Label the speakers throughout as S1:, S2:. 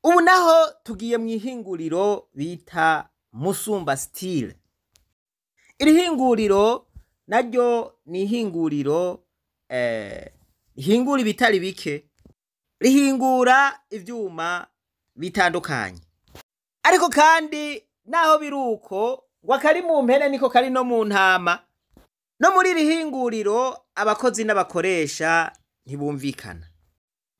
S1: Ubu naho tugiye mu ihinguriro bita MUSUMBA style. Iri hinguriro naryo ni ihinguriro rihingura ibitari bike, rihingura ivyuma bitandukanye. Ariko kandi naho biruko ngo akari mu mpene niko kari no mu ntama, no muri iri hinguriro abakozi n'abakoresha ntibumvikana.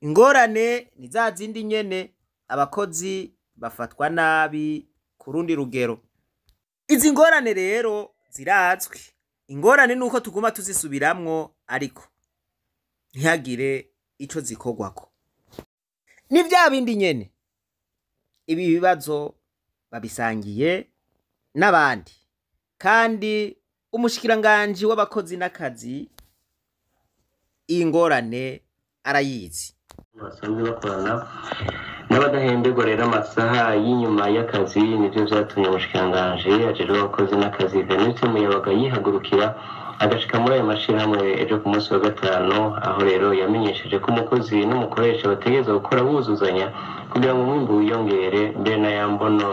S1: Ingorane ni za zindi nyene, abakozi bafatwa nabi ku rundi rugero. Izi ngorane rero zirazwi. Ingorane nuko tuguma tuzisubiramwo ariko ntihagire ico zikorwako. Ni vya bindi nyene. Ibi bibazo babisangiye n'abandi, kandi umushikiranganji w'abakozi n'akazi iyi ngorane arayizi.
S2: Basanzwe bakorana n'abadahemberwa rero amasaha y'inyuma y'akazi, nivyo vyatumye umushikiranganji ajejwe abakozi n'akazi Veniste Muyabaga yihagurukira agashika muri ayo mashirahamwe ejo ku munsi wa gatanu, aho rero yamenyesheje ko umukozi n'umukoresha bategerezwa gukora buzuzanya kugira ngo umwimbu wiyongere, mbere na ya mbono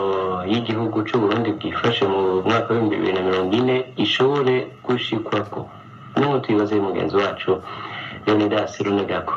S2: y'igihugu c'Uburundi bwifashe mu mwaka wa 2040 ishobore gushikwako. N'ubu tubibaze mugenzi wacu Leonidas Runegako.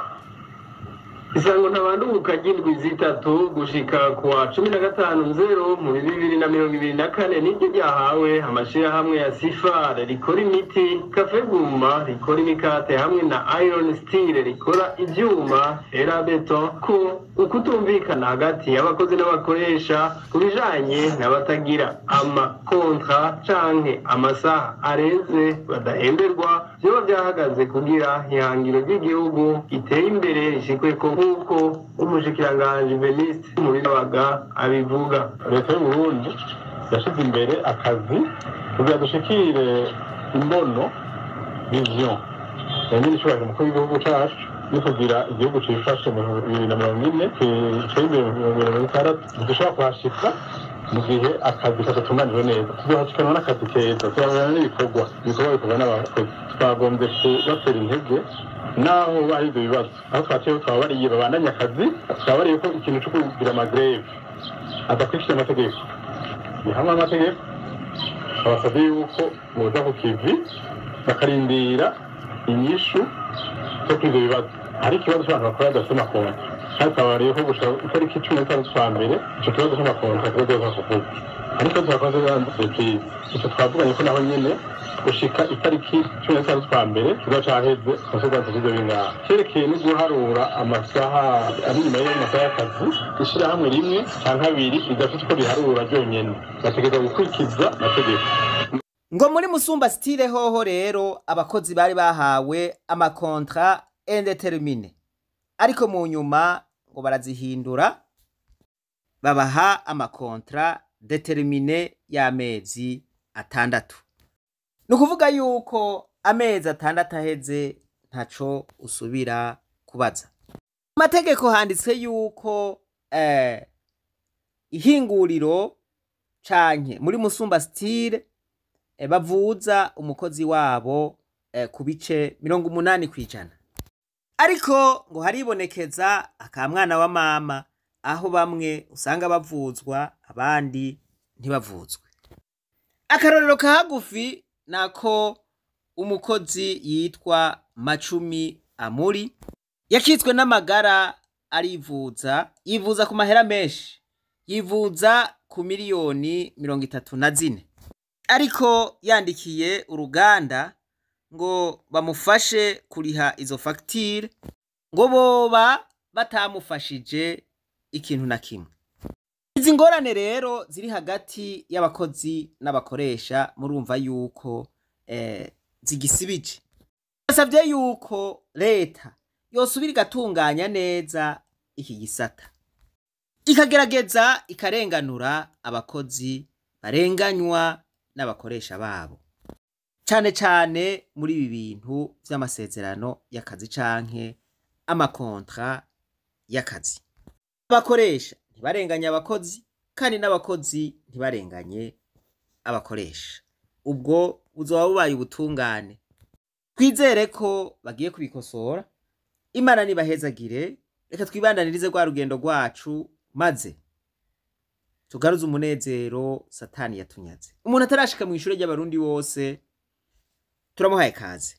S3: Isango ntabanduka ry'indwi zitatu gushika kuwa 15/0 mu 2024 niryo ryahawe amashirahamwe ya Sifar rikora imiti, Cafe Guma rikora imikate hamwe na Iron Steel rikora ivyuma, Erabeton, ko ukutumvikana hagati y'abakozi n'abakoresha kubijanye n'abatagira amakontra canke amasaha arenze badahemberwa vyoba vyahagaze kugira ihangiro ry'igihugu iteye imbere rishikweko nk'uko umushikiranganji Veniste Muyabaga abivuga.
S4: Leta y'Uburundi yashize imbere akazi kugira dushikire imbono vision nyine ishobora umukuru w'igihugu cacu no kugira igihugu cifashe mu 2040 cy'imbere mu 2060 dushobora kuhashika mu gihe akazi katatunganijwe neza. Tuzohashikana n'akazi keza, turabona n'ibikorwa bikorwa n'abakozi. Twagombye kubatera intege naho bari ibyo bibazo, aho twaciye twabariye babandanya akazi, twabariye ko ikintu cyo kugira amagreve adakurikije amategeko bihamwe amategeko, abasabye yuko boza ku kivi bakarindira inyishu zo kwiga ibibazo. Hari ikibazo cy'abantu bakora badafite konti, kandi twabariye ko gushaka itariki 15 z'ukwa mbere icyo kibazo cy'amakonti kizoza kuvuga. Ariko twakoze banditse icyo twavuganye ko naho nyene gushika itariki 15 z'ukwa mbere tuzocaheze kusobanza ibyo binga cyerekeye no guharura amasaha ari nyuma y'amasaha y'akazi, ishira hamwe rimwe canke abiri idafite ko biharura byonyene, bategeza gukurikiza amategeko.
S1: Ngo muri MUSUMBA style hoho rero abakozi bari bahawe amakontra indeterminé, ariko mu nyuma ngo barazihindura babaha amakontra determiné y'amezi 6. Nukuvuga yuko amezi 6 aheze ntaco usubira kubaza. Amategeko handitse yuko ihinguriro canke muri MUSUMBA style bavuza umukozi wabo ku bice 80%. Ariko ngo haribonekeza akamwana wa mama, aho bamwe usanga bavuzwa abandi ntibavuzwe. Akarorero kagufi nako umukozi yitwa Macumi Amuri yakitswe n'amagara yivuza ku mahera menshi, yivuza ku miliyoni 34, ariko yandikiye uruganda ngo bamufashe kuriha izo facture, ngo boba batamufashije ikintu na kimwe. Izi ngorane rero ziri hagati y'abakozi n'abakoresha murumva yuko zigisibije. Basavye yuko leta yosubira igatunganya neza iki gisata, ikagerageza ikarenganura abakozi barenganywa n'abakoresha babo, cane cane muri ibi bintu vy'amasezerano y'akazi canke amakontra y'akazi. Abakoresha ntibarenganye abakozi, kandi n'abakozi ntibarenganye abakoresha. Ubwo buzoba bubaye ubutungane. Twizere ko bagiye kubikosora. Imana nibahezagire. Reka twibandanirize rwa rugendo rwacu maze tugaruze umunezero satani yatunyaze. Umuntu atarashika mu ishure ry'abarundi bose turamuhaye kaze.